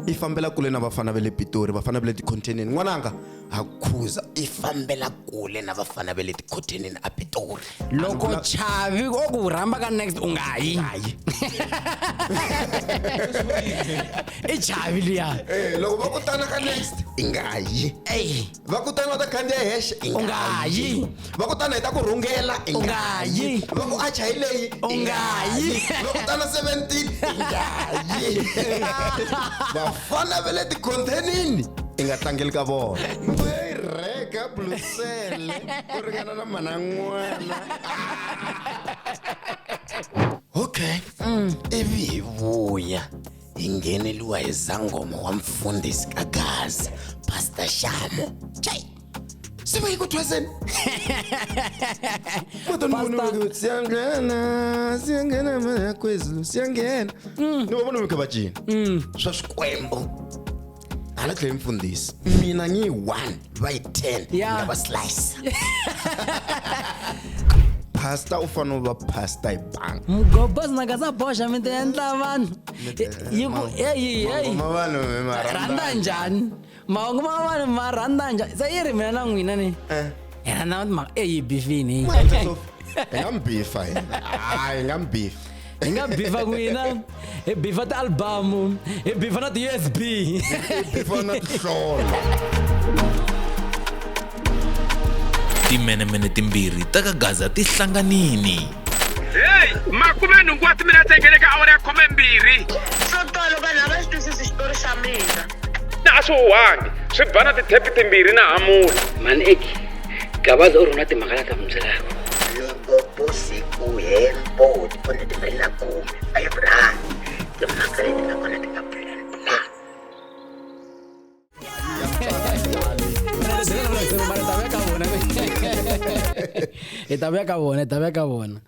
ifambela kule na vafana vele Pitori vafana vele tikhontenini n'wananga hakhuza ifambela kule na vafana vele tikhontenini a Pitori loko chavi oku rhamba ka next ungayi I chavi liya loko va kutana ka next ingayi va kutana ta khandiya hexe ungayi va kutana hi ta ku rhungela ungayi va ku acha hi leyi ungayi va kutana 17 ingayi vafana vele tikhontenini inga tlangeli ka vona yi reka blusele ku ringana na mana n'wana okay ivi hi vuya hi ngheneliwa hi Zangoma wa mfundhisi Kagaza Pastor Shamo siva yi ku thwaseni siyangena mana kwezulu siyangena ni va vona mi kha va cina swa swikwembu hala tlhela mfundhisi mina ngi 1 va yi 10 nga va slice pastor u fanele va pastor hi banga mugobas na ka sa boxa mi ti endla vanhu ma vanhu ma rhandza njhani mahungu ma vanhu ma rhandza njhani se yi ri mina na n'wina ni yena na mhaka yi bifini hi nga mbifa hayi hi nga mbifa hi nga bifa n'wina hi bifa ti-albamu hi bifa na ti-USB hi bifa na tinhlolo timenemene timbirhi ta Kagaza ti hlanganini makume nhungu wa timinete engene ka awara ya 12 swo tolo vanhu a va xi twisisi xitori xa mina na a swi huwangi swi bana tithepi timbirhi na hamula mani eki Gabaza u ri na timhaka lata mi byelaka loko posiku hembo tipone timbirhi na kume Abraham timhaka leti nga kona ti nga plan ta vuya ka vona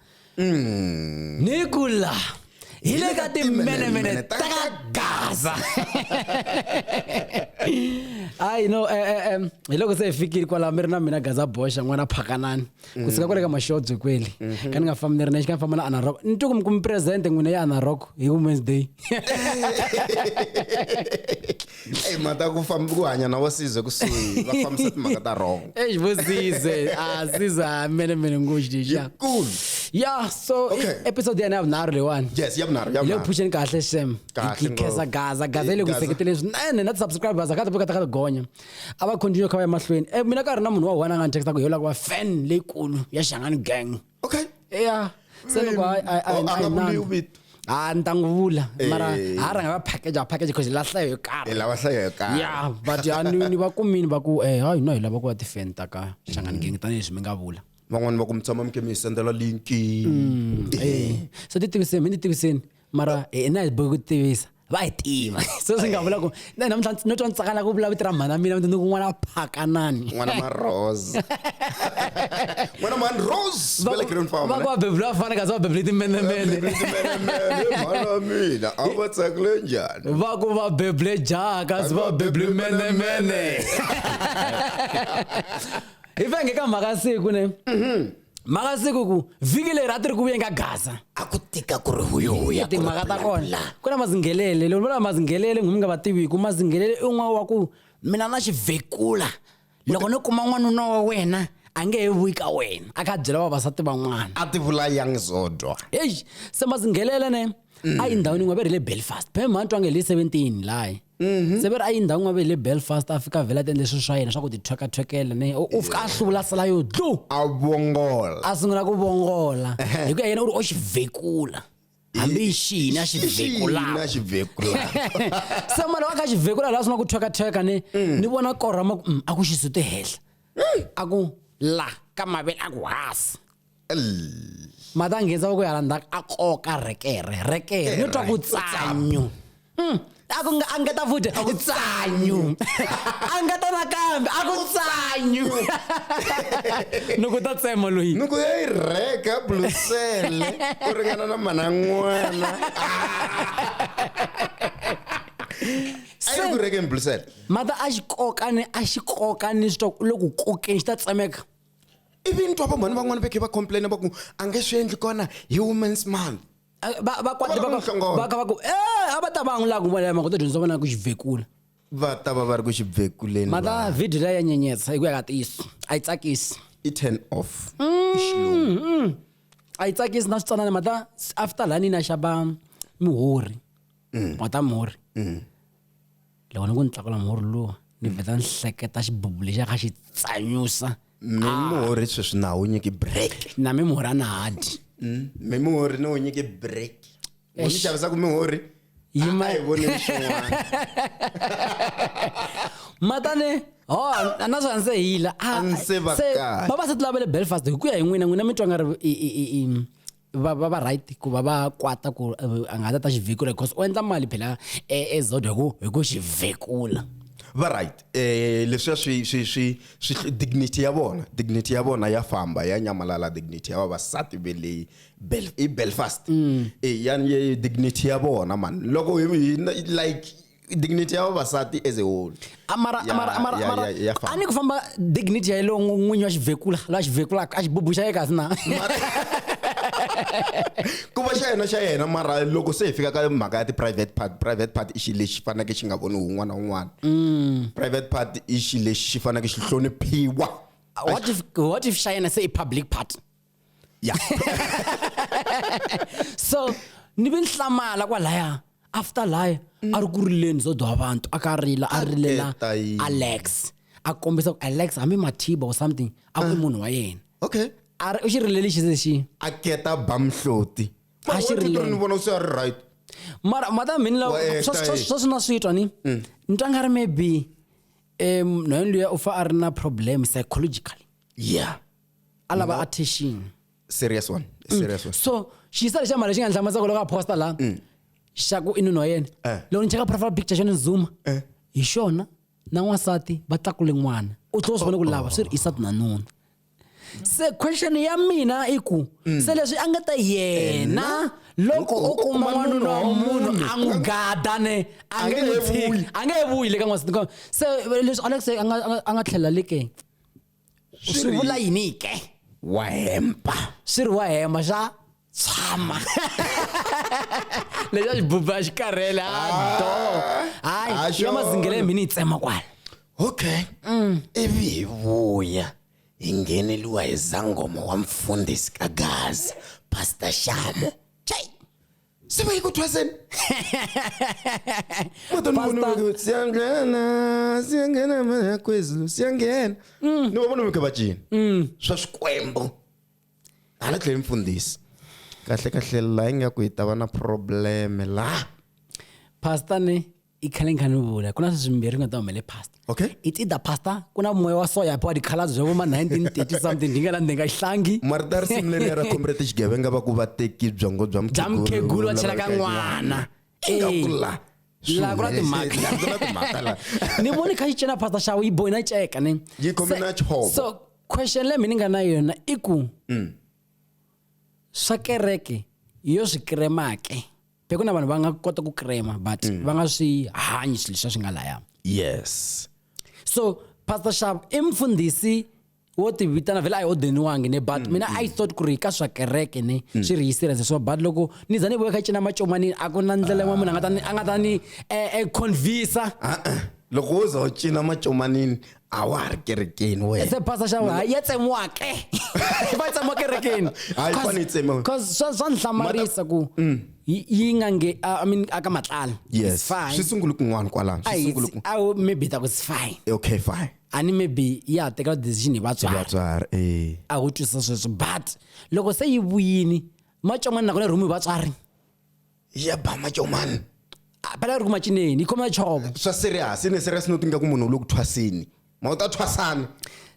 Nikula hile ka timenemene ta Kagaza ai no hi loko se hi fikile kwala mi ri na mina Gaza boxa n'wana Phakanani kusuka kwale ka mashodzo kweli ka ni nga fambi ni ri nexe ka ni famba na Anarok ni twa ku mi present n'wina ya Anarok hi Women's Day mata ku famba ku hanya na wasizwe kusuhi va fambisa timhaka ta wrong vosise siza menemene ngoxi xa cool yeah so episode ya navunharhu leyiwani yes yavunharhu le pusheni kahle shem hi khesa Gaza ile ku seketele swinene na subscribers akata boka ta gonya ava continue kha ya mahlweni mina ka ri na munhu wa wana nga ni texta ku yola ku fan leyikulu ya Shangani gang okay yeah se loko ni ta n'wi vula mara ha ranga va package because la hlayo yo karhi lava hlayo yo karhi yeah but ni va kumini va ku hayi no hi lava ku va ti-fan ta ka Shangani gang tanihileswi mi nga vula van'wani va ku mi tshama mi ke mi sendela linki so mi tiviseni mara na hi bohi ku tivisa va hi tiva so swi nga vula ku namuntlha no twa ni tsakala ku vula vito ra mhana mina ni ku n'wana Phakanani n'wana Marose n'wana Manrose vele green farm va bebula va fana Gaza va bebule timenemene mhana mina a va tsakile njhani va ku va bebule jaka va bebule menemene hi venge ka mhaka siku ne mhaka siku ku vhiki leri a ti ri ku vuyeni ka Gaza a ku tika ku ri huyoya timhaka ta kona ku na mazingelele loko vula mazingelele n'wina mi nga va tiviku mazingelele i n'wana wa ku mina na xivhekula loko ni kuma n'wanuna wa wena a nge he vuyi ka wena a kha byela vavasati van'wana a ti vula Young Zodwa heyi se mazingelele ne a yi ndhawini n'we ve ri le Belfast phe mhani twange hi le 17 laha se ve ri a yi ndhawu n'we ve hi le Belfast a fika vhela tendle swilo swa yena swa ku tithwekathwekela ne u fika a hluvula sala yo dlu a vongola a sungula ku vongola hi ku ya yena u ri o xivhekula hambi xini a xivhekulana se mali wa kha xivhekula laha swi nga ku thwekathweka ni vona korama a ku xisuti hehla a ku la ka mavele a ku hasi mata nghenisa ku hala ndzhaku a koka rekere ni twa ku tsanyu a ku a ngeta futhi tsanyu a ngeta nakambe a ku tsanyu ni ku ta tsema loyi ni ku ya yi reka blusele ku ringana na mana n'wana a yi ku rekeni blusele mata a xi koka ni swi twa loko kokeni xi ta tsemeka ivi ni twa va mhani van'wana va khe va complain va ku a nge swi endli kona hi Women's Month va kwati Va va ka va ku a va ta va n'wi lava ku vona mhaka to dyondzisa vona ku xivhekula va ta va ri ku xivhekuleni mata video leyi ya nyenyetsa hi ku ya ka tiso a yi tsakisi i turn off xilungu a yi tsakisi na switsanana mata after lani na xava mihori mata mihori loko ni ku ni tlakula mihori luwa ni vheta ni hleketa xibubu lexi a kha xi tsanyusa mimurhi sweswi na wu nyiki break na mimihori a na hadi mimurhi no wu nyiki break ni xavisaka mihorhi Yima- a hi voneni xin'wana matane na swa nse hila A ni se va kahle. vavasati lava le Belfast hi ku ya hi n'wina mi twa nga ri va right ku va kwata ku a nga ta xivhekula because u endla mali phela eZodo hi ku xivhekula va right leswiya swi dignity ya vona ya famba ya nyamalala dignity ya vavasati ve le i Belfast yani dignity ya vona man loko like dignity ya vavasati as a whole mara ya famba. a ni ku famba dignity ya lo n'winyi wa xivhekula la xivhekula a xibubu xa yeka na ku va xa yena mara loko se hi fika ka mhaka ya private part i xi lexi faneke xi nga voni un'wana na un'wana private part i xi lexi xi faneke xi hloniphiwa what if xa yena se i public part ya so ni ve ni hlamala kwalaya after laya a ri ku rileni zo dwa vantu a ka rila a rilela Aketa yini? Alex a kombisa ku Alex hambi Matiba or something a ku munhu wa yena okay u xi rileli xi lexi a keta bamhloti A xi ri ni vona swi ri right mara mata mini Wa ehla, swo swi na switwa ni ni twa nga ri maybe noyeni luya u fa a ri na problem psychologically yeah a lava attention serious one so xiyisa lexi mali xi nga ni hlamusaka loko a posta la xa ku i nunu wa yena loko ni cheka profile picture xo ni zooma hi xona na n'wansati va tlakule n'wana u tlhela u swi vona ku lava swi ri isati na nuna se question ya mina i ku se leswi a nga ta yena loko u kuma n'wanuna wa munhu a n'wi gadane a nge n'wi tshiki a nge vuyi le ka n'wansati se leswi Alex a nga tlhela le ke swi vula yini ke wa hempa swi ri wa hemba xa tshama lexi a xi buba xi karhele hayi ya mazingele ya mini yi tsema kwala okay ivi hi vuya hi ngheneliwa hi zangoma wa mfundhisi Kagaza Pastor Shamo se va yi ku thwaseni siyangena mana kwezulu siyangena ni va vona mi kha va cina swa swikwembu hala tlhela mfundhisi kahle la yi nga ku hi ta va na probleme la pastor ni i khale nkhani vula ku na sweswi mbirhi nga ta humele pastor okay it's either pastor ku na moya wa soya pha di-colors bya voma 1930 something ndi nga la ndi nga hlangi marita risimu leri ra khomberete xigevenga va ku va teki byongo bya bya mukhegulu va chela ka n'wana ingakula la ku na timhaka ni voni kha xi cina pastor Shawo yi bohina ceka ni Yi khome na chhovo. so question leyi mina ni nga na yona i ku swa kereke yo swi kremake pe ku na vanhu va nga kota ku krema but va nga swi hanyi swilo leswi swi nga laya yes so pastor Shawo i mfundhisi wo tivitana vhela a hi odeniwangi ne but mina I thought ku ri ka swa kereke ne swi ri hi serious so but loko ni za ni vuya kha cina macomani a ku na ndlela yin'wana munhu a nga ta ni convince loko wo za u cina macomanini a wa ha ri kerekeni wena se pastor Shawo ya tsemiwa ke va tsemiwa kerekeni Hayi, fane yi tsemiwa. because swa ni hlamarisa ku yi nga nge I mean aka matlala yes swi sungule kun'wana kwalano swi sungule maybe that was fine okay fine ani maybe ya teka decision hi vatswari a wu twisisa sweswo but loko se yi vuyini macomani nakona rhumu hi vatswari ya ba macomani phela ri ku macineni yi khoma chovo swa serious ni serious no tinga ku munhu u le ku thwaseni ma u ta thwasana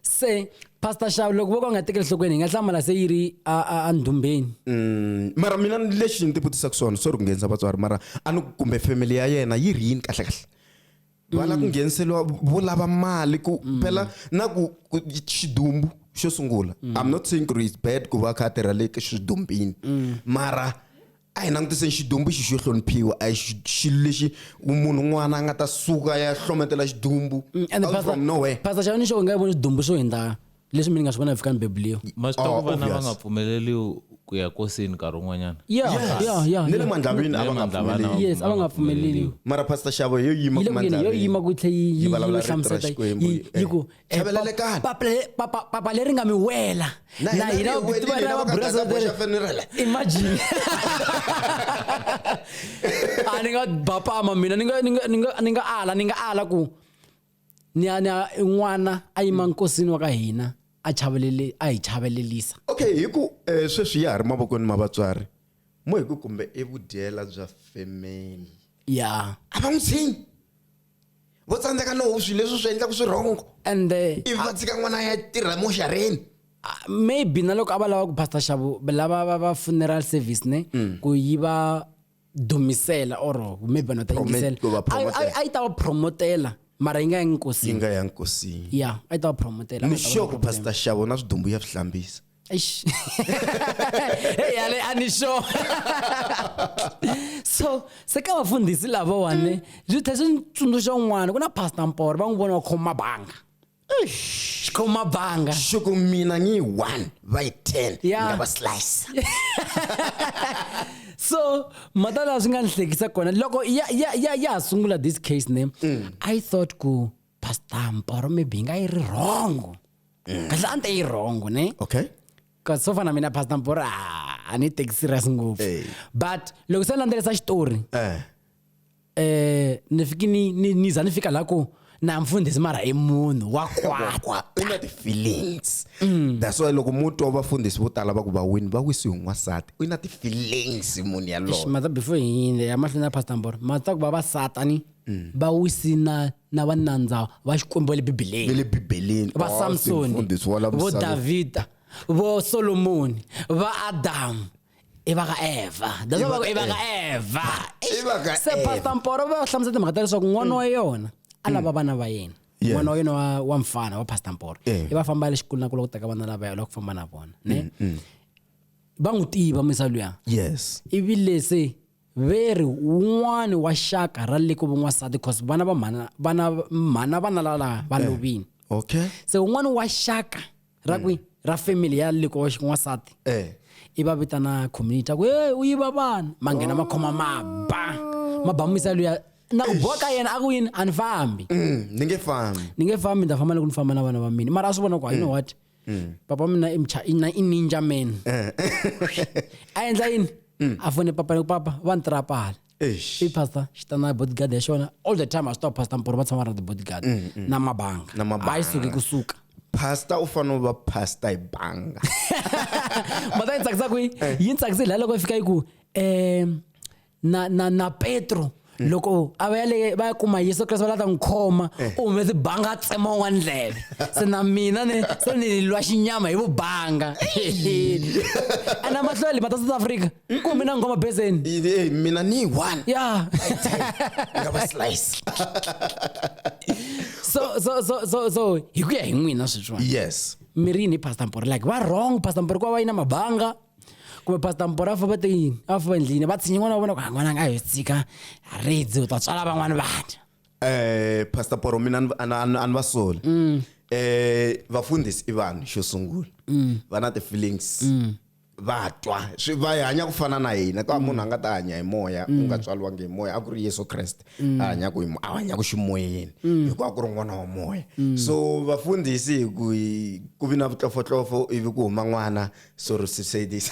se pastor Shawo loko vo ka u nga tekeli nhlokweni hi nga hlamala se yi ri a ndumbeni mara mina lexi ni ti vutisaka swona sorry ku nghenisa vatswari mara a ni kumbe family ya yena yi ri yini kahle va la ku ngheniseliwa vo lava mali ku phela na ku xidumbu xo sungula I'm not saying it's bad ku va kha tirha le ka xidumbini mara a hi langutiseni xidumbu xi xo hloniphiwa a hi xilo lexi munhu n'wana a nga ta suka ya hlometela xidumbu out from nowhere pastor Shawo ni xo nga voni swidumbu swo hindza leswi mi nga swi vona hi fika ni bebulio masitoko vana va obvious. nga pfumeleliwi ku ku ya kosini nkarhi wun'wanyana yeah ni le mandlavini a va nga pfumeleli yes a va nga pfumeleli mara pastor Shavo yo yima ku yo mandlavini yima ku tlhe yi vulavula rito ra hlamuseta Xikwembu, yi ku chavelelekani. papa leri nga mi wela na hina va brother imagine a ni nga bapama mina ni nga ala ku ni n'wana a yima nkosini wa ka hina a hi chavelelisa. Okay, hi ku sweswi ya ha ri mavokweni ma vatswari mo hi ku kumbe evudyela bya family Yeah. a va n'wi tshinyi vo tsandzeka no swilo leswi swi endlaku swirhongo And ivi va tshika n'wana ya tirha moxareni maybe na loko a va lava ku pastor Shavo lava va funeral service ne ku yi va dumisela or maybe na ta yingisela ku va promotela. a yi ta va promotela mara yi nga yangi yi nkosini. nga ya nkosini Yeah, a yi ta va promotela. ni sure ku pastor Shavo na swidumbu ya swi hlambisa Eish. Hey, ale ani sure. So se ka vafundhisi lava wane byi tlhe swi tsundzuxa un'wana ku na pastor Mporo va n'wi vona wa khoma banga. Khoma banga. xuku mina ngi 1 by 10 Yeah. nga va slice So mata la swi nga ni hlekisa kona loko ya sungula this case name I thought ku pastor Mporo maybe yi nga yi ri wrong. Kahle ante yi wrong ne. okay Because so far na mina pastor Mporo a ni take serious ngopfu. But loko se landzelisa xitori ni fiki ni za ni fika la ku na mfundhisi mara I munhu wa kwata. u na ti-feelings that's why loko mu twa vafundhisi vo tala va ku va wini va wisiwe n'wasati u na ti-feelings munhu yaloye Mata before yini ya mahlweni ya pastor Mporo mata ku vavasatani va wisi na vanandza va Xikwembu le Bibeleni. ve le bibeleni Va Samsoni, mfundhisi wa la vo misaveni. Davida, vo Solomoni, va Adam, i va ka Eva. That's why i va ka Eva. I va ka Se Eva. pastor Mporo va hlamusela timhaka ta leswaku n'wana wa yona a lava vana va yena. Yeah. N'wana wa yena wa mfana wa pastor Mporo. I va famba le xikulu na ku loko teka vana lava loko famba na vona, ne? Va n'wi tiva misa luya. yes Ivi lese veri un'wana wa xaka ra le ku vun'wasati because vana va mhana lala va lovini. okay Se un'wana wa xaka ra family ya le ko n'wasati i va vitana community ku u yiva vana ma nghena ma khoma maba misa luya na ku boka yena a ku yini a ni fambi ni nge fambi ni nge fambi ni ta famba loko ni famba na vana va mina mara a swi vona ku you know what papa mina i ninja man a endla yini a fone papa ni papa va ni trapala Eish. i pastor xitana bodyguard ya xona all the time a swi tiva pastor Mporo va tshama ra the bodyguard na mabanga Na mabanga. a yi suki kusuka pastor u fanele u va pastor hi banga mata yi tsakisa ku yi tsakise la loko fika yi ku na Petro loko a va ya va ya kuma Yesu Kreste va lata n'wi khoma u humese banga tsema wun'wana ndleve se na mina se ni lwa xinyama hi vubanga a na mahlweli mata South Africa ku mina ngoma bezeni mina ni 1 ya nga va slice so hi ku ya hi n'wina sweswiwani yes mirini pastor Mporo like va wrong pastor Mporo ku va yina mabanga kumbe pastor Mporo a fa va te yini a fa endlini va tshinya n'wana wa vona ku n'wana nga yo tsika ridzi u ta tswala van'wana vana pastor Mporo mina ani va soli vafundhisi i vanhu xo sungula va na ti-feelings va twa swi va hanya ku fana na hina ka munhu a nga ta hanya hi moya u nga tswaliwangi hi moya a ku ri Yesu Kreste a hanyaku ximoyeni hikuva ku ri n'wana wa moya so vafundhisi ku vi na vutlofotlofo ivi ku huma n'wana sorry to say this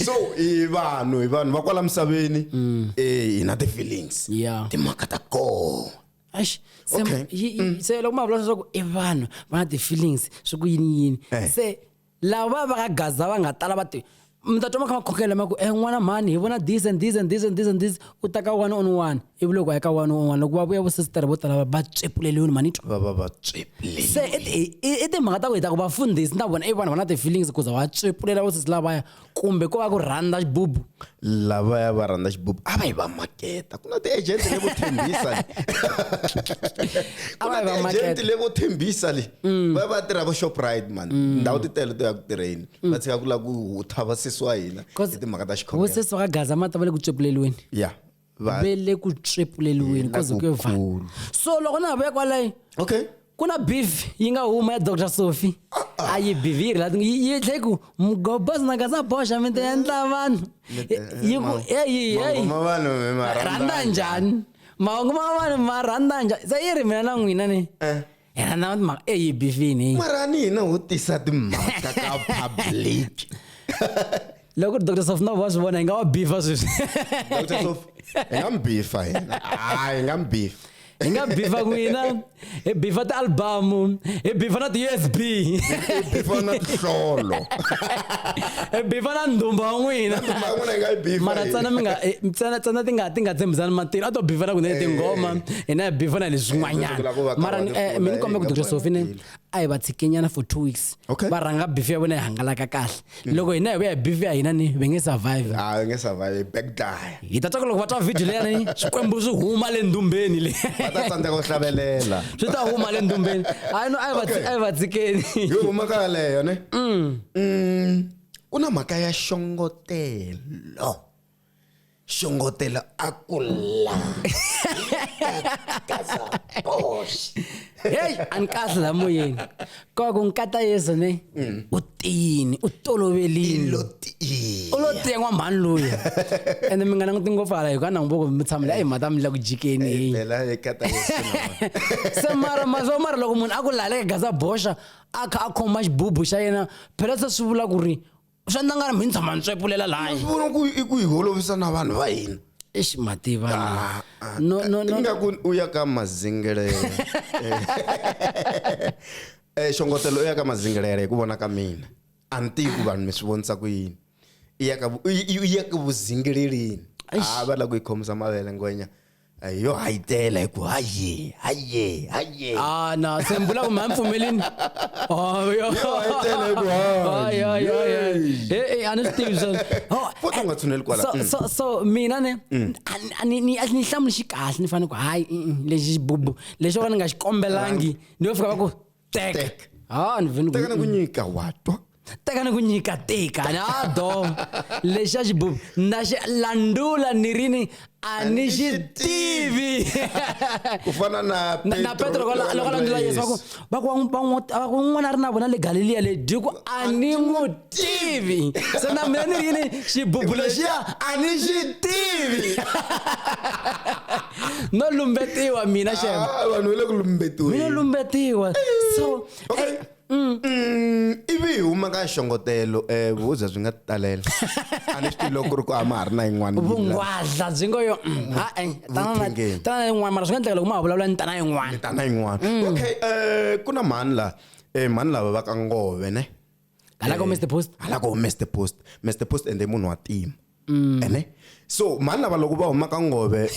so i vanhu va kwala misaveni hi na ti-feelings Yeah. timhaka ta koho Aish, Okay. se loko ma vula leswaku i vanhu va na ti-feelings swi ku yini se lava va ka Gaza va nga tala va mi ta twa ma kha ma khokela ma ku n'wana mhani hi vona this and this and this and this and this u ta ka 1 on 1 ivi loko a ya ka 1 on 1 loko va vuya vo sistere vo tala va tswepuleliwini mani twa va tswepuleli se i timhaka ta ku hi ta ku vafundhisi na vona i vanhu va na ti-feelings kuza va tswepulela vo sisi lavaya kumbe ko va ku rhandza xibubu lavaya va rhandza xibubu a va hi va maketa ku na ti-agent levo thembisa ku na ti-agent levo thembisa le va va tirha vo Shoprite man ndhawu ti tele to ya ku tirheni va tshika ku la ku hutha va sesi wa hina hi timhaka ta vo sesi va ka Gaza ma ta va le ku tswepuleliweni ya ve le ku tswepuleliweni koze ku va so loko na ha vuya kwalayi okay kuna beef yi nga huma ya Dr. Sophie a yi biviri la yi tle ku mugobas na ka sa bosha mi endla vanhu yi ku hey randa njhani mahungu ma vanhu ma randa njhani se yi ri mina na n'wina ni yena na ma yi bifini mara ni hina ho tisa timhaka ka public loko Dr. Sophie no va swi vona hi nga wa bifa sweswi Dr. Sophie hi nga mi bifa hina hi nga mi bifa hi nga bifa n'wina hi bifa ti-album hi bifa na ti-USB hi bifa na tinhlolo hi bifa na ndhumba wa n'wina mara tsana ti nga tshembisani matilo a to bifa na kunene tingoma hina hi bifa na leswin'wanyana mara mi ni kombe ku Dr. Sophie ne a hi va tshikenyana for 2 weeks va rhanga bifi ya vona hi hangalaka kahle loko hina hi vuya hi bifi ya hina ni ve nge survive hi nge survive backdie hi ta tsaka loko va twa video leyani swikwembu swi huma le ndumbeni le va ta tsandzeka ku hlavelela swi ta huma le ndumbeni a hi va tshikeni yo huma ka leyo ne ku na mhaka ya xongotelo akula hey ankahle la moyeni ka ku nkata yeso ne utini utolovelini ulotiya n'wamhani loyi ende mi nga languti ngopfu hala hi ku a nangiboko mi tshamile a hi madam la ku jikeni se mara loko munhu a ku laleka gaza bosha a kha a khoma xibubu xa yena phela se swi vula ku ri swi endla nga ri mi ni tshama ni tswepulela laha swi vona ku i ku hi holovisa na vanhu va hina ixi mativa ingaku u ya ka mazingelele xongotelo u ya ka mazingelele hi ku vona ka mina a ni tivi ku vanhu mi swi vonisa ku yini i ya ka vuzingeleleni va la ku yi khomisa mavele ngwenya yo hayitela hi ku haye na sembula ku ma mpfumelini a ni swi tivi futhi u nga tshuneli kwala so mina ne ni hlamuli xi kahle ni fanele ku hayi lexi xibubu lexi va ni nga xi kombelangi ni yo fika va ku teka ni vini teka ni ku nyika watwa teka ni ku nyika teka na do lexi a xibubu na xi landula ni rini a ni xi tivi ku fana na Petro loko landula Yesu va ku n'wana ri na vona le Galileya le diku a ni n'wi tivi se na mina ni yini xibubu lexiya a ni xi tivi no lumbetiwa mina xema vanhu va le ku lumbetiweni mina lumbetiwa so ivi hi huma ka xongotelo vuvabyi byi nga talela a ni swi tivi loko ku ri ku a ma ha ri na yin'wana vungwadla byi ngo yo tana yin'wana mara swi nga endleka loko ma ha vulavula ni tana yin'wana okay ku na mhani lava va ka ngove ne halako Mr. Post ende munhu wa tima ene so mhani lava loko va huma ka ngove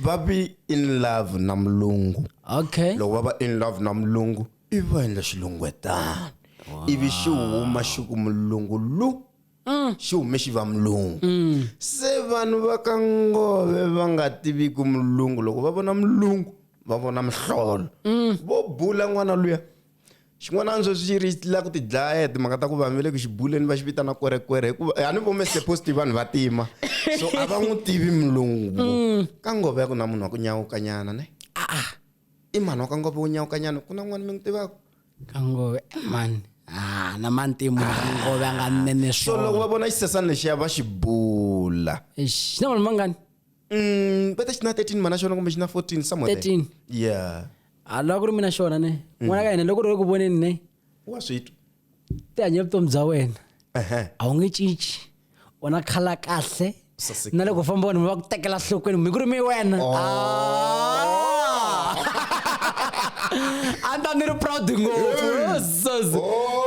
va be in love na mulungu okay loko va va in love na mulungu i va endla xilungwetana ivi xi huma xi ku mulungu lu xi hume xi va mulungu se vanhu va ka ngove va nga tivi ku mulungu loko va vona mulungu va vona mihlolo vo bula n'wana luya xin'wana swo xi ri la ku ti dlaya timhaka ta ku va vele ku xibuleni va xi vitana kwerekwere hikuva a ni vo Mr. Post vanhu va tima so a va n'wi tivi mulungu ka ngove ya ku na munhu wa ku nyawukanyana ne i mani wa ka ngove wo nyawukanyana ku na n'wana mi n'wi tivaka ka ngove man na mantimu ngove a nga nene so loko va vona xisesani lexiya va xi bula xi na vanhu mangani beta xi na 13 mana xona kumbe xi na 14 somewhere 13 yeah loko ku ri mina xona ne n'wana ka hina loko ri ku voneni ne wa switwa ti hanye vutomi bya wena a wu nge cinci wona khala kahle na loko famba vanhu va ku tekela nhlokweni mi ku ri mi wena anda ni ri proud ngopfu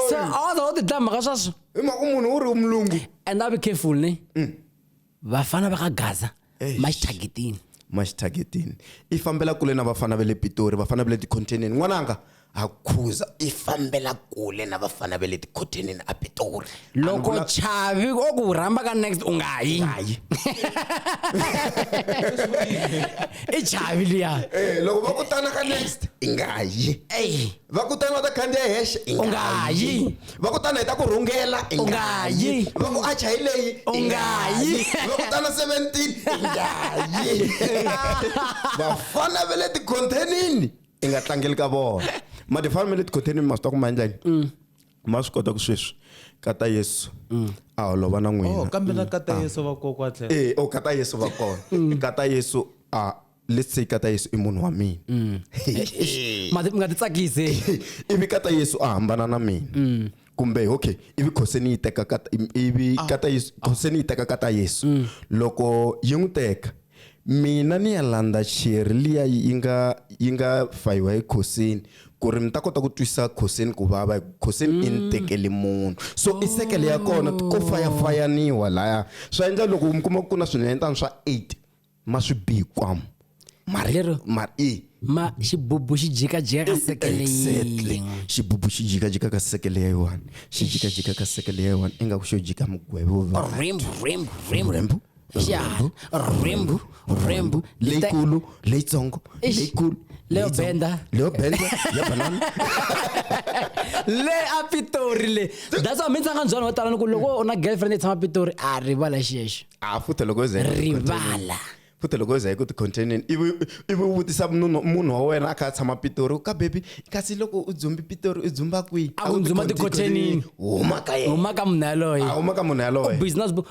so all the time ka swaswo i maka munhu u ri mulungu and be careful ne vafana va ka Gaza maxithagetini i fambela kule na vafana va le Pitori vafana va le tikhonteneni n'wananga akhuza i fambela kule na vafana va le tikhonteneni a Pitori loko chavi o ku rhamba ka next u nga yi i chavi liya loko va kutana ka next i nga yi va kutana ta khandiya hexe i nga yi va kutana hi ta ku rhungela i nga yi va ku acha hi leyi i nga yi va kutana 17 i nga yi vafana va le tikhontenini i nga tlangeli ka vona ma tifamily leti containing ma swi ta ku ma endlani ma swi kota ku sweswi kata Yesu a holova na n'wina kambe na kata Yesu va kokwa tlhe kata Yesu va kona kata Yesu let's say kata Yesu i munhu wa mina mi nga ti tsakisi ivi kata Yesu a hambana na mina kumbe okay ivi khoseni yi teka kata Yesu khoseni yi teka kata Yesu loko yi n'wi teka mina ni ya landa sheri liya yi nga fayiwa hi khoseni ku ri mi ta kota ku twisa khoseni ku vava khoseni i ni tekele munhu so isekele ya kona ko fayafayaniwa laya swa endla loko mi kuma ku na swinenetani swa 8 ma swi bihi kwamo ma xibubu xi jikajika ka sekele yin'we xibubu xi jikajika ka sekele ya yiwani xi jikajika ka sekele ya yiwani ingaku xo jika mugwevo rembu leyikulu leyitsongo leyikulu leyo benda ya banana le a Pitori le that's why mi tsanga njhani wo tala ni ku loko u na girlfriend yi tshama Pitori a rivala xexo futhi loko ze rivala futhi loko ze ku ti container ivi vutisa munhu wa wena a kha tshama Pitori ka baby kasi loko u dzumbi Pitori u dzumba kwihi a ku dzumba ti container huma ka yena huma ka munhu yaloye huma ka munhu yaloye business book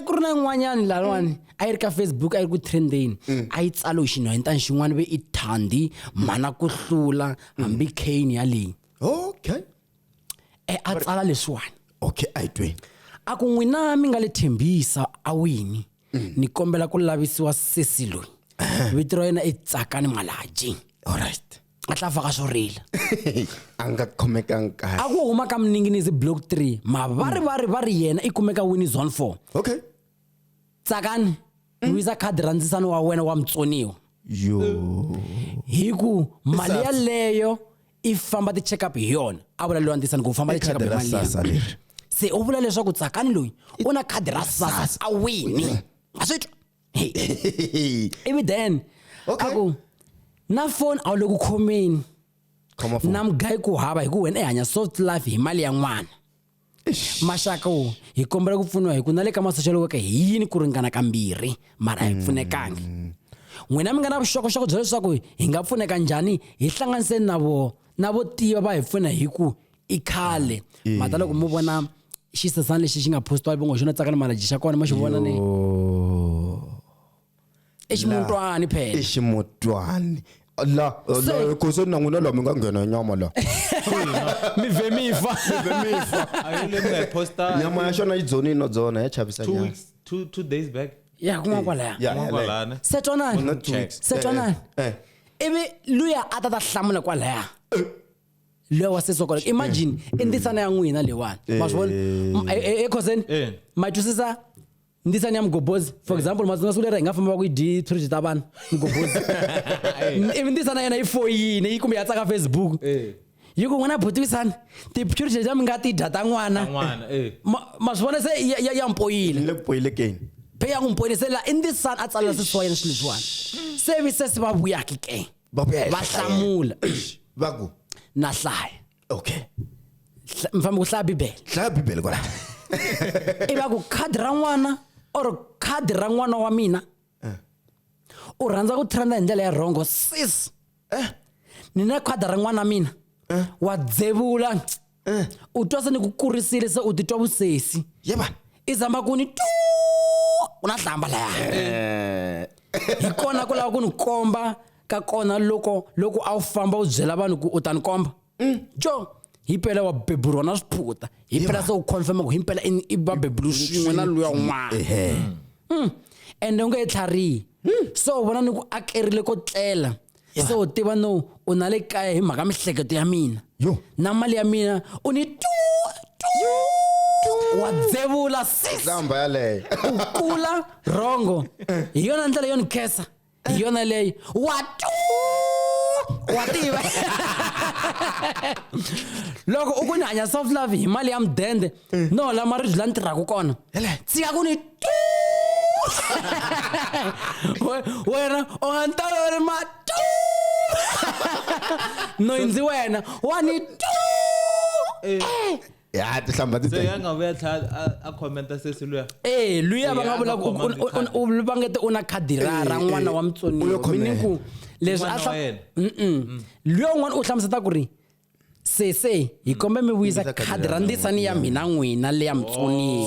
ku ri na yin'wanyani lalwani a yi ri ka Facebook a yi ri ku trendeni a yi tsalo xinhwanyatani xin'wana ve i thandi mhana ku hlula hambi Kane yaleyi okay a tsala leswiwani okay a yi tweni a ku n'wina mi nga le Thembisa a wini ni kombela ku lavisiwa sesi loyi vito ra yena i Tsakani Malaji alright a tla faka swo rila a nga khomekangi kahle a ku huma ka Mninginisi block 3 ma va ri yena i kumeka wini zone 4 okay Tsakani wisa khadi ra ndzisano wa wena wa mutsoniwa yo hi ku mali yaleyo i famba ti check up hi yona a vula loyi ndzisano ku famba ti check up hi mali leyi se u vula leswaku Tsakani loyi u na khadi ra SASSA a wini a swi ivi then aku na phone a lo ku khomeni na mgayi ku hava hi ku wena hanya soft life hi mali ya n'wana maxaka wo hi kombela ku pfuniwa hi ku na le ka masocial worker hi yini ku ringana ka mbirhi mara hi pfunekangi n'wina mi nga na vuxokoxoko bya leswaku hi nga pfuneka njhani hi hlanganiseni na vo tiva va hi pfuna hi ku i khale mata loko mu vona xisesani lexi xi nga postiwa vongo xona Tsakani Malaji xa kona ma xi vona ni i ximutwani phela i ximutwani la ku se na n'wina la mi nga nghena nyama la mi ve mi fa a yi le posta nyama ya xona yi dzoni no dzona ya chavisa nyama 2 days back ya kuma kwalaya setwanani ivi luya a ta hlamula kwalaya loya wa sesokolo imagine i ndzisana ya n'wina leyiwani ma swi vona ekhoseni ma twisisa ndzisana ya mgobozi for example masiku lera hi nga famba va ku yi dyi swiriji ta vanhu mgobozi ivi ndzisana yena yi foyini yi kumbe ya tsaka Facebook yi ku n'wina butiwisani ti-purity ta mi nga ti dya ta n'wana ma swi vona se ya mpoyile le poyile keni pe ya n'wi mpoyile se la i ndzisana a tsalela swi yena swilo leswiwani services va vuyaki ke va hlamula va ku na hlaya okay mi fambe ku hlaya bibele kwala i va ku khadi ra n'wana or khadi ra n'wana wa mina u rhandza ku trenda hi ndlela ya rhongo sis ni na khadi ra n'wana wa mina wa dzevula u twa se ni ku kurisile se u titwa vusesi yeba i zama ku ni u na hlamba laya hi kona ku lava ku ni komba ka kona loko a wu famba u byela vanhu ku u ta ni komba jo hi pela wa beburiwa na swiphuta hi pela se u confirma ku hi pela i va bebulu swin'we na luya n'wana ende u nge he tlharihi so u vona ni ku akerile ko tlela se u tiva no u na le kaya hi mhaka mihleketo ya mina na mali ya mina u ni wa dzevula hlamba yaleyo u kula rhongo hi yona ndlela yo ni khesa hi yona leyi wa tiva loko u ku ni hanya soft love hi mali ya mudende no la maribye la ni tirhaka kona tsika ku ni wena u nga ni toloveli ma no ndzi wena wa ni ya ti hlamba ti So yanga vuya tlha a commenta sesi luya. luya va nga vula ku va ngete u na khadi ra n'wana wa mutsoniwa meaning ku leswi luya un'wana u hlamuseta ku ri sese hi kombe mi vuyisa khadi ra ndzisani ya mina n'wina leya mutsoniwa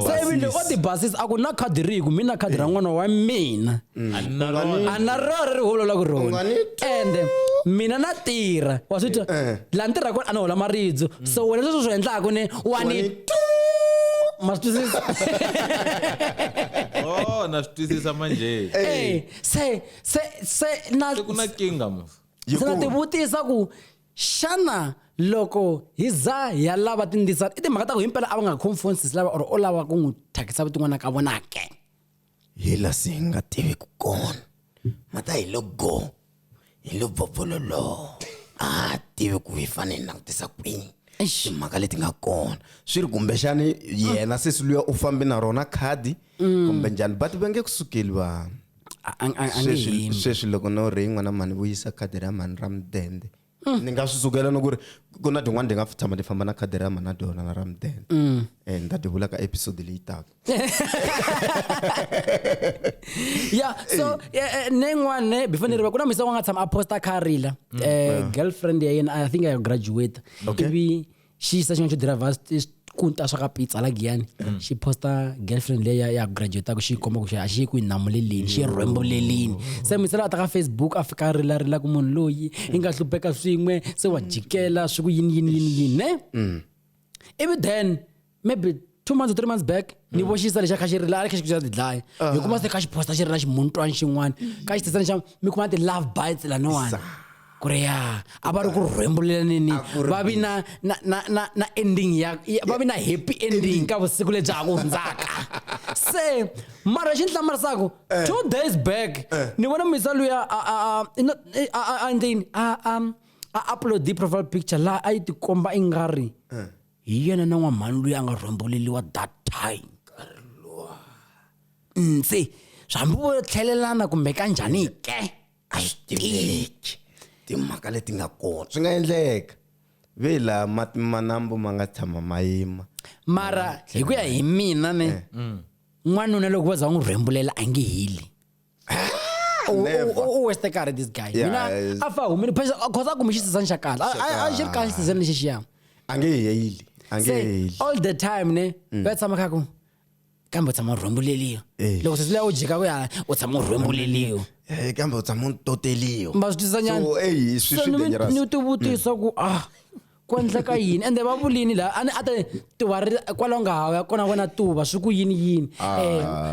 se vile o ti basisa a ku na khadi rihi mina khadi ra n'wana wa mina a na rona ri holola ku rona ende mina na tirha wa swi twa la ni tirha kona a ni hola maribye so wena sweswo swi endlaka ne wa ni ma swi twisisa Na swi twisisa manje. se na ku na kinga mo. se na ti vutisa ku xana loko hi za ya lava tindisa i timhaka ta ku himpela a va nga conferences lava or o lava ku n'wi thyakisa vutin'wana ka vona ke hi la si nga tivi ku kona mata hi logo hi lo bobololo a tivi ku hi fanele na ku tisa kwini timhaka leti nga kona swi ri kumbexani yena sesi luya u fambe na rona khadi kumbe njhani but va nge kusukeli vanhu sweswi loko no ri n'wana mani vuyisa khadi ra mani ra mudende ni nga swi sukela no ku ri ku na tin'wana ti nga tshama ti famba na khadi ra mani na dona na ra mudende ni ta ti vula ka episode leyi taka yeah so nen'wana before ni riva ku na misa wa nga tshama a posta kharila girlfriend ya yena I think I graduate ivi xiyisa xin'wana xo dirava kunta swa ka pizza la giyani xi posta girlfriend leya ya graduate ku xi komba ku xi a xi ku inamuleleni xi rhwembuleleni se misela ta ka Facebook a fika rila ku munhu loyi i nga hlupheka swin'we se wa jikela swi ku yini ne ivi then maybe 2 months or 3 months back ni voxisa lexi a kha xi rila a kha xi ku ti dlaya hi kuma se kha xi posta xi rila ximuntwani xin'wana ka xi tisana xa mi kuma ti love bites laniwani ku ri ya a va ri ku rhwembulelanini va vi na ending va vi na happy ending ka vusiku lebyi ha ku hundzaka se mara xi ni hlamarisaka 2 days back ni vona misa luya a upload the profile picture laha a yi ti komba i nga ri hi yena na n'wamhani luya a nga rhwembuleliwa that time se hambi vo tlhelelana kumbe ka njhani ke a swi tiveki timhaka leti nga kona swi nga endleka ve la manambu ma nga tshama mayima mara hi ku ya hi mina ne n'wanuna loko va za n'wi rhembulela a nge heli u weste karhi this guy mina a fa humini phesa khoza ku mi xisizani xa kahle a xi ri kahle xisizani lexi xiya a nge heli all the time ne va tshama kha ku kambe u tshama rhwembuleliwa loko sesi leya u jika ku ya u tshama u rhwembuleliwa kambe u tshama u toteliwa ma swi twisisa nyana ni ti vutisa ku ku endleka yini ende va vulini laha a ta tuva ri kwalaho nga hava ya kona wena tuva swi ku yini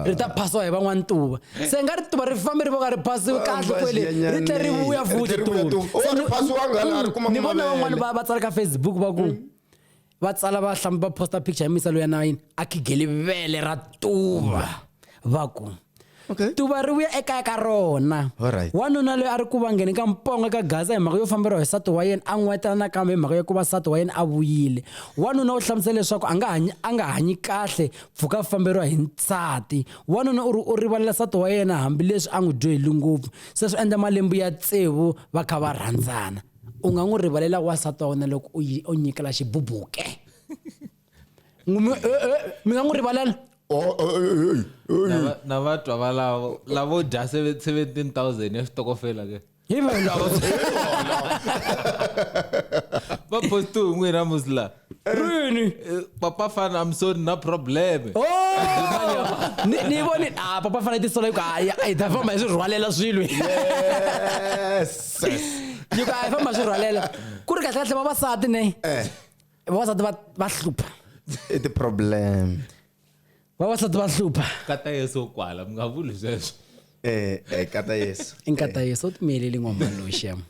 ri ta phasiwa hi van'wani tuva se nga ri tuva ri fambe ri voka ri phasiwe kahle kwele ri tle ri vuya futhi tuva ni vona van'wani va tsala ka Facebook va ku va tsala va hlamba va posta picture ya misa loya na yini a khigele vele ra tuva va ku tuva ri vuya ekaya ka rona wanuna loyi a ri ku vangeni ka mpongo ka gaza hi mhaka yo famberiwa hi nsati wa yena a n'wetana nakambe hi mhaka ya ku va nsati wa yena a vuyile wanuna u hlamusela leswaku a nga hanyi kahle pfuka famberiwa hi nsati wanuna u rivalela nsati wa yena hambileswi a n'wi dyohile ngopfu se swi endla malembe ya tsevu va kha va rhandzana u nga n'wi rivalela wasati wa wena loko u nyikela xibubuke mi nga n'wi rivalela na vatwa lavo dya 17,000 ya switokofela ke hi va poste un'we na musla rini papa fan I'm sorry na problem ni voni papa fana ti sola ku ai ta famba hi swi rhwalela swilo yi ku ai famba swi rhwalela ku ri kahle kahle vavasati ne vavasati va hlupha i the problem vavasati va hlupha kata yeso kwala mi nga vuli sweswo kata yeso inkata yeso u timeleli n'wamani loyi xiyama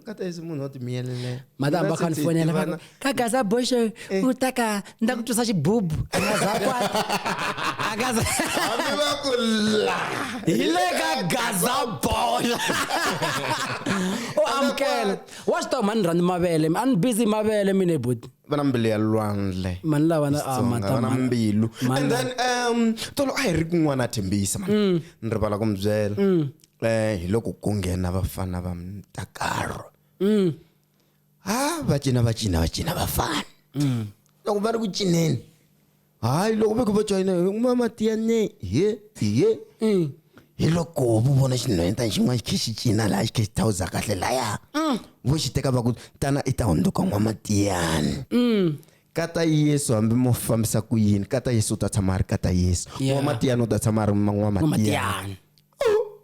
kata yeso munhu o timiyelele madam va khani fonela ka gaza bosho u ta ka nda ku twisa xibubu a nga za kwata a nga za hi le ka gaza bosho o amkela wa swi tiva mani ni rhandzi mavele a ni busy mavele mine buti vana mbilu ya lwandle mani lava vana mbilu and then tolo a hi ri kun'wana a thembisa mani ni rivala ku mi byela hi loko ku nghena vafana va mtakaro va cina vafana loko va ri ku cineni hayi loko va kha va joyina mama tiyane hi loko vo vona xinhwanyana xin'wana xi khe xi cina laha xi khe xi thawuza kahle laya vo xi teka va ku tana i ta hunduka n'wamatiyani kata Yesu hambi mo fambisa ku yini kata Yesu u ta tshama a ri kata Yesu n'wamatiyani u ta tshama a ri n'wamatiyani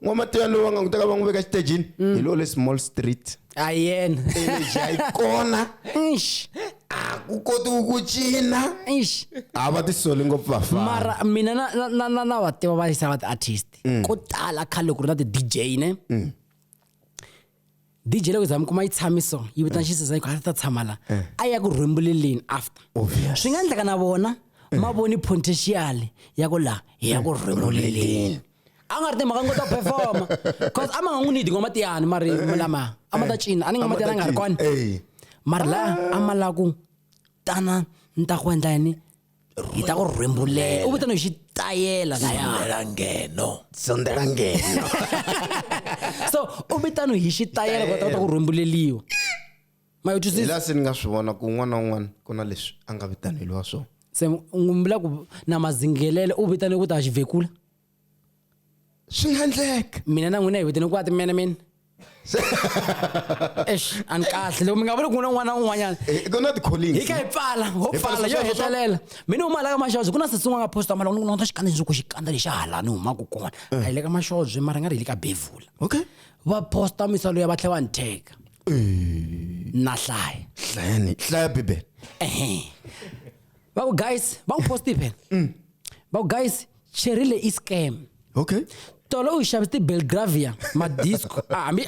n'wamatiyani lowu va nga n'wi teka va n'wi veka xitejini hi lo le Small Street ayena eleji a yi kona a ku koti ku cina a va tisoli ngopfu vafana mara mina na va tiva va yisa va ti-artist ko tala khale ku ri na ti-DJ ne DJ loko zami kuma yi tshamiso yi vitana xisesa yi ta tshama la a ya ku rhembuleleni after swi nga endleka na vona ma voni potential ya ku la hi ya ku rhembuleleni a nga ri timhaka ngo ta performa cause a ma nga n'wi need n'wamatiyani mari lama a ma ta cina a ni n'wamatiyani a nga ri kona mara la a ma la ku tana ni ta ku endla yini hi ta ku rhembulela u vitana hi xitayela sondela ngheno so u vitana hi xitayela ku ta ku rhembuleliwa ma yi twisisa la se ni nga swi vona ku un'wana na un'wana ku na leswi a nga vitaneliwa swona se ngumbula ku na mazingelele u vitane ku ta xivekula swi nga endleka mina na n'wina hi vitane ku a timenemene ani kahle loko mi nga vuli ku na n'wana un'wanyana ku na ti-calling hi ka hi pfala ho pfala yo hetelela mina huma la ka maxozi ku na sesi n'wana nga posta mala ni ta xikandza nsuku xikandza lexi halani humaku kona a hi le ka maxozi mara nga ri hi le ka bevula okay va posta misalo ya va tlhe va ni teka na hlaya bibele va ku guys va n'wi posti phela va ku guys cherile i scam okay tolo u xavisa ti-Belgravia madisco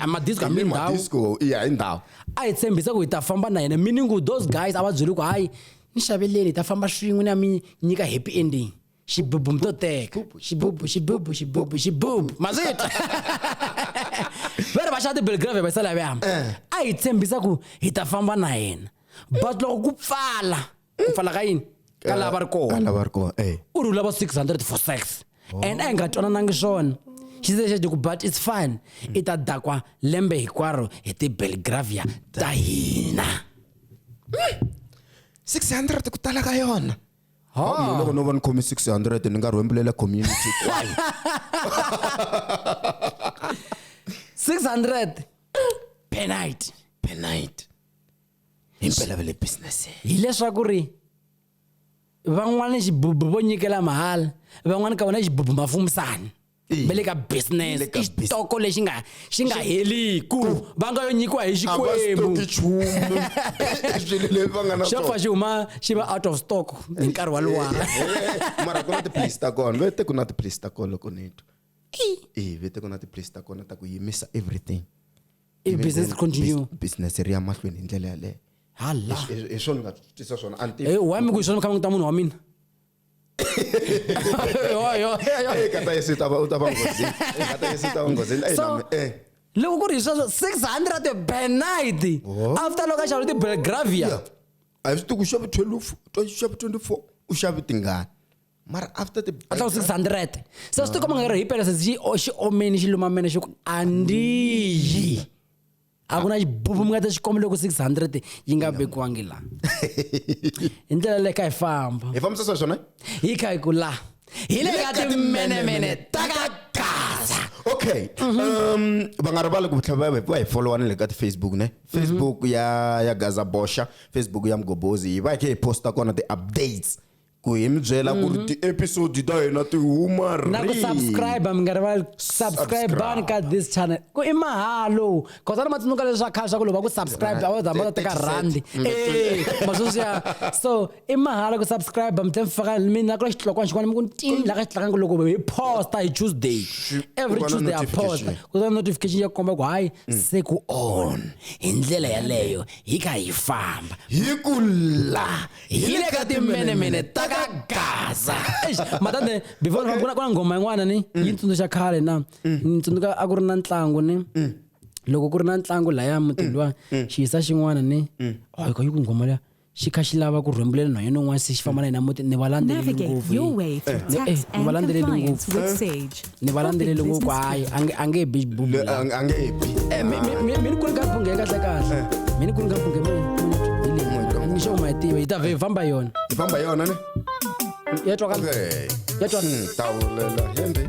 madisco hambi ndhawu iya i ndhawu a hi tshembisa ku hi ta famba na yena meaning ku those guys a va byeli ku hayi ni xaveleni hi ta famba swin'we na mi nyika happy ending xibubu mi to teka xibubu mazita va ri va xava ti-Belgravia va yisa laha vyama a hi tshembisa ku hi ta famba na yena but loko ku pfala ka yini ka lava ri kona u ri u lava 600 for sex and a hi nga twananangi swona xi ze xi ku but it's fine i ta dakwa lembe hinkwaro hi ti-Belgravia ta hina 600 ku tala ka yona loko no va ni khomi 600 ni nga rhembulela community kwayo 600 per night himpela va le business hileswaku ri van'wana xibubu vo nyikela mahala van'wana ka vona xibubu mafumisani va le ka business i xitoko lexi xi nga heliku va nga yo nyikiwa hi xikwembu xa fa xi huma xi va out of stock hi nkarhi wa luwa mara ku na tiplisi ta kona vete ku na tiplisi ta kona loko ni twa vete ku na tiplisi ta kona ta ku yimisa everything business continue business ri ya mahlweni hi ndlela yaleyo hala hi swona ni nga twisisa swona wa mi ku hi swona mi kha mi ta munhu wa mina kata Yesu ta va ngozini so loko ku ri hi sweswo 600 per night after loko a xava ti-Belgravia a hi swi tiku u xave 12 u xave 24 u xave tingani mara after a tlaku 600 se swi tikomba nga ri hi pela se xi omeni xi lumamene xi ku andiyi a ku na xibubu mi nga ta xi komba loko 600 yi nga vekiwangi la hi ndlela leyi ka hi famba hi fambisa swona hi kha hi ku la hi le ka timenemene ta ka Gaza okay va nga rivali ku tlhela va hi followa ni le ka ti-Facebook ne Facebook ya Gaza Bosha Facebook ya Mgobozi hi va hi kha hi posta kona ti-updates ku hi mi byela ku ri ti-episode ta hina ti huma na ku subscribe mi nga rivali subscribe bani ka this channel ku i mahalo kota na matsundzuka leswi swa khale swa ku loko va ku subscribe a va zama ta teka randi masweswiya so i mahalo ku subscribe mi tlhe mi faka mina ku xitlokwana xin'wana mi ku tin la ka xitlakanga loko hi posta hi Tuesday every Tuesday I post ku na notification ya komba ku hayi se ku on hi ndlela yaleyo hi kha hi famba hi ku la hi le ka timenemene ta Gaza matande before kuna ngoma yin'wana ni yi tsundzuxa khale na ni tsundzuka a ku ri na ntlangu ni loko ku ri na ntlangu laya mutulwa xiyisa xin'wana ni hayi ka yi ku ngoma leya xi kha xi lava ku rhembulela na yena un'wana se xi famba na hina muti ni valandzeleli ngopfu ni valandzeleli ngopfu hayi a nge bi bubu a nge bi mini ku ri ka phunge kahle kahle mini ku ri ka phunge ni xo ma tiva hi ta hi famba yona hi famba yona ne ya twa ka okay ya twa tawulela hembe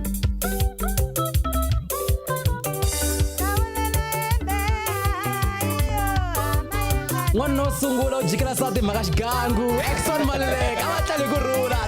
n'wanuna wo sungula u jikela nsati mhaka xigangu Exxon Maluleka a va tlali ku rhula